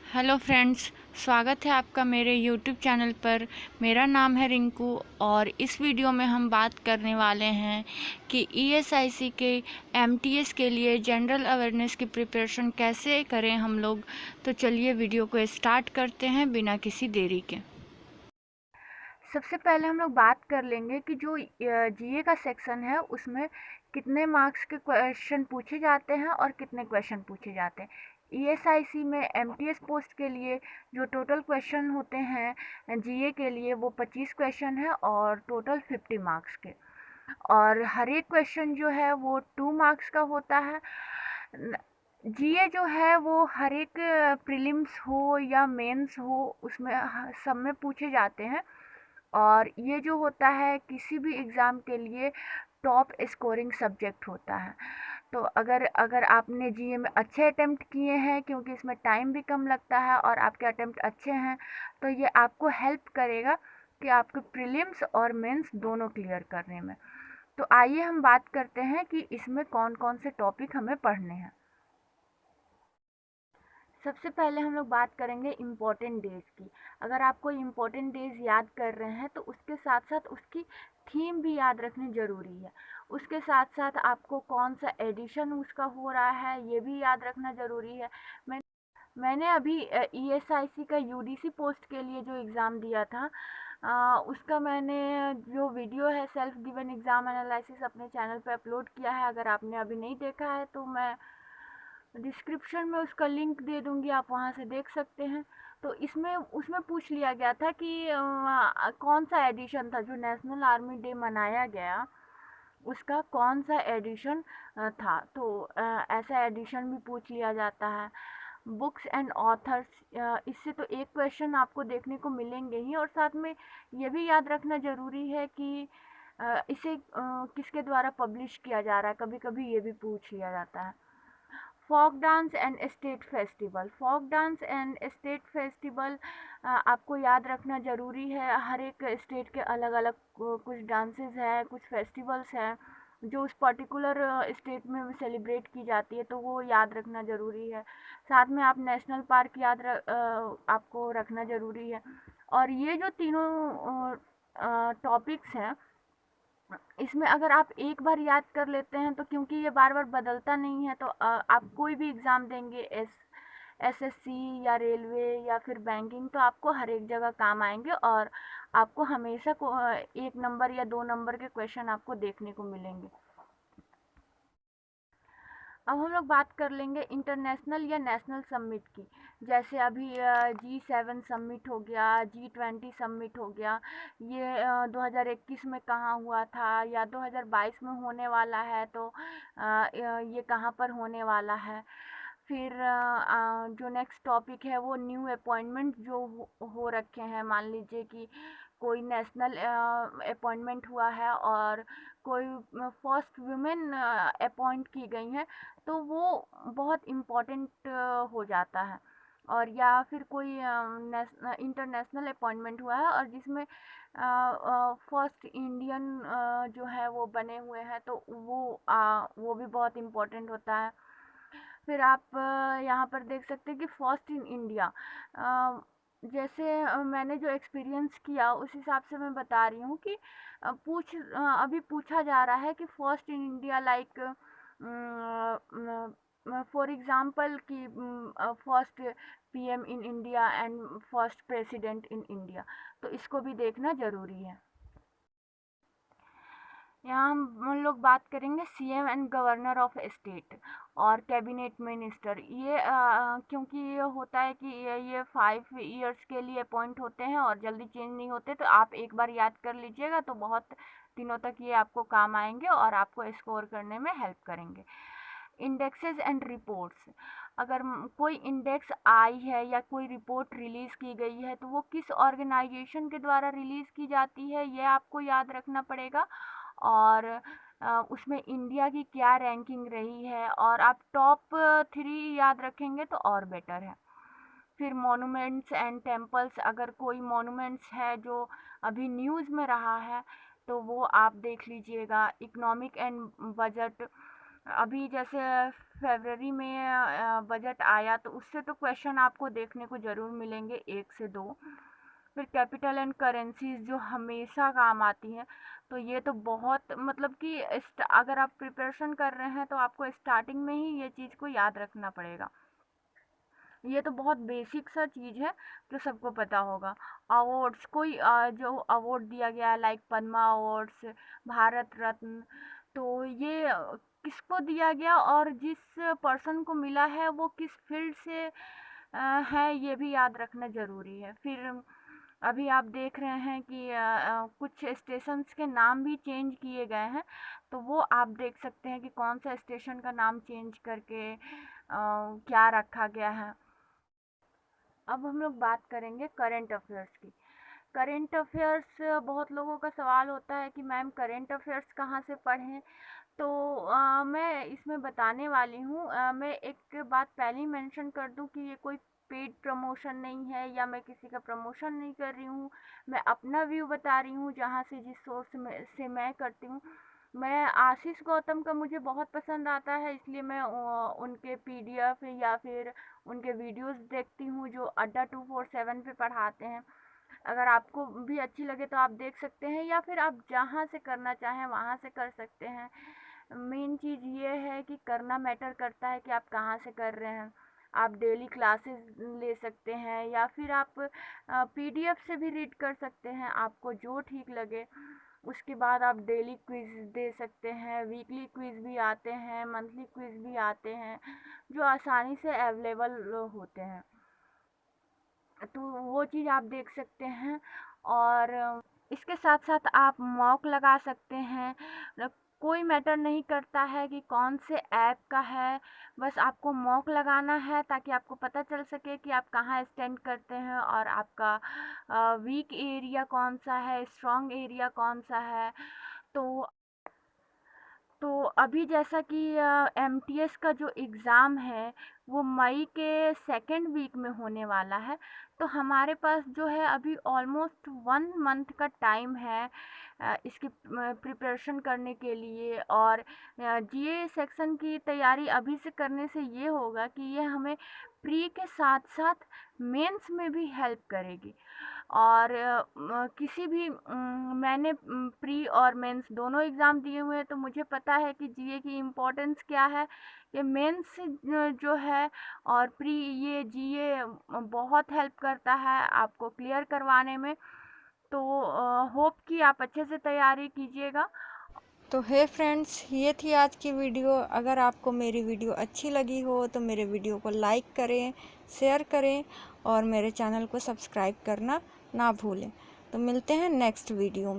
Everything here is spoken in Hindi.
हेलो फ्रेंड्स, स्वागत है आपका मेरे यूट्यूब चैनल पर। मेरा नाम है रिंकू और इस वीडियो में हम बात करने वाले हैं कि ईएसआईसी के एमटीएस के लिए जनरल अवेयरनेस की प्रिपरेशन कैसे करें हम लोग। तो चलिए वीडियो को स्टार्ट करते हैं बिना किसी देरी के। सबसे पहले हम लोग बात कर लेंगे कि जो जीए का सेक्शन है उसमें कितने मार्क्स के क्वेश्चन पूछे जाते हैं और कितने क्वेश्चन पूछे जाते हैं। ईएसआईसी में एमटीएस पोस्ट के लिए जो टोटल क्वेश्चन होते हैं जीए के लिए वो 25 क्वेश्चन है और टोटल 50 मार्क्स के। और हर एक क्वेश्चन जो है वो 2 मार्क्स का होता है। जीए जो है वो हर एक प्रीलिम्स हो या मेंस हो उसमें सब में पूछे जाते हैं। और ये जो होता है किसी भी एग्ज़ाम के लिए टॉप स्कोरिंग सब्जेक्ट होता है। तो अगर अगर आपने जीए में अच्छे अटेम्प्ट किए हैं, क्योंकि इसमें टाइम भी कम लगता है और आपके अटेम्प्ट अच्छे हैं, तो ये आपको हेल्प करेगा कि आपके प्रीलिम्स और मेंस दोनों क्लियर करने में। तो आइए हम बात करते हैं कि इसमें कौन कौन से टॉपिक हमें पढ़ने हैं। सबसे पहले हम लोग बात करेंगे इम्पोर्टेंट डेज़ की। अगर आप कोई इम्पोर्टेंट डेज़ याद कर रहे हैं तो उसके साथ साथ उसकी थीम भी याद रखनी ज़रूरी है। उसके साथ साथ आपको कौन सा एडिशन उसका हो रहा है ये भी याद रखना ज़रूरी है। मैंने अभी ईएसआईसी का यूडीसी पोस्ट के लिए जो एग्ज़ाम दिया था, उसका मैंने जो वीडियो है सेल्फ गिवन एग्ज़ाम एनालिसिस अपने चैनल पे अपलोड किया है। अगर आपने अभी नहीं देखा है तो मैं डिस्क्रिप्शन में उसका लिंक दे दूंगी, आप वहां से देख सकते हैं। तो इसमें उसमें पूछ लिया गया था कि कौन सा एडिशन था जो नेशनल आर्मी डे मनाया गया, उसका कौन सा एडिशन था। तो ऐसा एडिशन भी पूछ लिया जाता है। बुक्स एंड ऑथर्स, इससे तो एक क्वेश्चन आपको देखने को मिलेंगे ही, और साथ में ये भी याद रखना ज़रूरी है कि इसे किसके द्वारा पब्लिश किया जा रहा है, कभी कभी ये भी पूछ लिया जाता है। Folk dance and state festival. Folk dance and state festival आपको याद रखना ज़रूरी है। हर एक स्टेट के अलग अलग कुछ डांसेस हैं, कुछ फेस्टिवल्स हैं जो उस पर्टिकुलर स्टेट में सेलिब्रेट की जाती है, तो वो याद रखना ज़रूरी है। साथ में आप नेशनल पार्क आपको रखना ज़रूरी है। और ये जो तीनों टॉपिक्स हैं, इसमें अगर आप एक बार याद कर लेते हैं तो, क्योंकि ये बार बार बदलता नहीं है, तो आप कोई भी एग्ज़ाम देंगे, एसएससी या रेलवे या फिर बैंकिंग, तो आपको हर एक जगह काम आएंगे और आपको हमेशा को 1 नंबर या 2 नंबर के क्वेश्चन आपको देखने को मिलेंगे। अब हम लोग बात कर लेंगे इंटरनेशनल या नेशनल समिट की। जैसे अभी G7 समिट हो गया, G20 समिट हो गया। ये 2021 में कहाँ हुआ था या 2022 में होने वाला है, तो ये कहाँ पर होने वाला है। फिर जो नेक्स्ट टॉपिक है वो न्यू अपॉइंटमेंट जो हो रखे हैं। मान लीजिए कि कोई नेशनल अपॉइंटमेंट हुआ है और कोई फर्स्ट वुमेन अपॉइंट की गई हैं, तो वो बहुत इम्पोर्टेंट हो जाता है। और या फिर कोई इंटरनेशनल अपॉइंटमेंट हुआ है और जिसमें फर्स्ट इंडियन जो है वो बने हुए हैं, तो वो भी बहुत इम्पोर्टेंट होता है। फिर आप यहाँ पर देख सकते हैं कि फर्स्ट इन इंडिया, जैसे मैंने जो एक्सपीरियंस किया उस हिसाब से मैं बता रही हूँ कि अभी पूछा जा रहा है कि first in India like for example कि first PM in India and first president in India, तो इसको भी देखना ज़रूरी है। यहाँ हम लोग बात करेंगे CM and governor of state और कैबिनेट मिनिस्टर। ये क्योंकि ये होता है कि ये 5 इयर्स के लिए अपॉइंट होते हैं और जल्दी चेंज नहीं होते, तो आप एक बार याद कर लीजिएगा तो बहुत दिनों तक ये आपको काम आएंगे और आपको स्कोर करने में हेल्प करेंगे। Indexes and reports. अगर कोई इंडेक्स आई है या कोई रिपोर्ट रिलीज़ की गई है, तो वो किस ऑर्गेनाइजेशन के द्वारा रिलीज़ की जाती है ये आपको याद रखना पड़ेगा। और उसमें इंडिया की क्या रैंकिंग रही है, और आप टॉप 3 याद रखेंगे तो और बेटर है। फिर मॉन्यूमेंट्स एंड टेम्पल्स। अगर कोई मॉन्यूमेंट्स है जो अभी न्यूज़ में रहा है तो वो आप देख लीजिएगा। इकोनॉमिक एंड बजट, अभी जैसे फरवरी में बजट आया तो उससे तो क्वेश्चन आपको देखने को ज़रूर मिलेंगे 1 से 2। फिर कैपिटल एंड करेंसीज जो हमेशा काम आती हैं, तो ये तो बहुत मतलब कि अगर आप प्रिपरेशन कर रहे हैं तो आपको स्टार्टिंग में ही ये चीज़ को याद रखना पड़ेगा। ये तो बहुत बेसिक सा चीज़ है जो सबको पता होगा। अवार्ड्स कोई जो अवार्ड दिया गया है लाइक पद्मा अवार्ड्स, भारत रत्न, तो ये किसको दिया गया और जिस पर्सन को मिला है वो किस फील्ड से है, ये भी याद रखना ज़रूरी है। फिर अभी आप देख रहे हैं कि कुछ स्टेशंस के नाम भी चेंज किए गए हैं, तो वो आप देख सकते हैं कि कौन सा स्टेशन का नाम चेंज करके क्या रखा गया है। अब हम लोग बात करेंगे करंट अफेयर्स की। करंट अफेयर्स बहुत लोगों का सवाल होता है कि मैम करंट अफेयर्स कहाँ से पढ़ें, तो मैं इसमें बताने वाली हूँ। मैं एक बात पहले ही मेंशन कर दूँ कि ये कोई पेड प्रमोशन नहीं है या मैं किसी का प्रमोशन नहीं कर रही हूँ। मैं अपना व्यू बता रही हूँ जहाँ से जिस सोर्स में से मैं करती हूँ। मैं आशीष गौतम का मुझे बहुत पसंद आता है, इसलिए मैं उनके पीडीएफ या फिर उनके वीडियोस देखती हूँ जो अड्डा 247 पे पढ़ाते हैं। अगर आपको भी अच्छी लगे तो आप देख सकते हैं या फिर आप जहाँ से करना चाहें वहाँ से कर सकते हैं। मेन चीज़ ये है कि करना मैटर करता है कि आप कहाँ से कर रहे हैं। आप डेली क्लासेस ले सकते हैं या फिर आप पीडीएफ से भी रीड कर सकते हैं, आपको जो ठीक लगे। उसके बाद आप डेली क्विज दे सकते हैं, वीकली क्विज भी आते हैं, मंथली क्विज भी आते हैं जो आसानी से अवेलेबल होते हैं, तो वो चीज़ आप देख सकते हैं। और इसके साथ साथ आप मॉक लगा सकते हैं। कोई मैटर नहीं करता है कि कौन से ऐप का है, बस आपको मॉक लगाना है ताकि आपको पता चल सके कि आप कहाँ स्टैंड करते हैं और आपका वीक एरिया कौन सा है, स्ट्रॉन्ग एरिया कौन सा है। तो अभी जैसा कि एमटीएस का जो एग्ज़ाम है वो मई के सेकंड वीक में होने वाला है, तो हमारे पास जो है अभी ऑलमोस्ट 1 मंथ का टाइम है इसकी प्रिपरेशन करने के लिए। और जीए सेक्शन की तैयारी अभी से करने से ये होगा कि ये हमें प्री के साथ साथ मेंस में भी हेल्प करेगी। और किसी भी मैंने प्री और मेंस दोनों एग्ज़ाम दिए हुए हैं, तो मुझे पता है कि जीए की इम्पोर्टेंस क्या है। ये मेंस जो है और प्री, ये जीए बहुत हेल्प करता है आपको क्लियर करवाने में। तो होप कि आप अच्छे से तैयारी कीजिएगा। तो हे फ्रेंड्स, ये थी आज की वीडियो। अगर आपको मेरी वीडियो अच्छी लगी हो तो मेरे वीडियो को लाइक करें, शेयर करें और मेरे चैनल को सब्सक्राइब करना ना भूलें। तो मिलते हैं नेक्स्ट वीडियो में।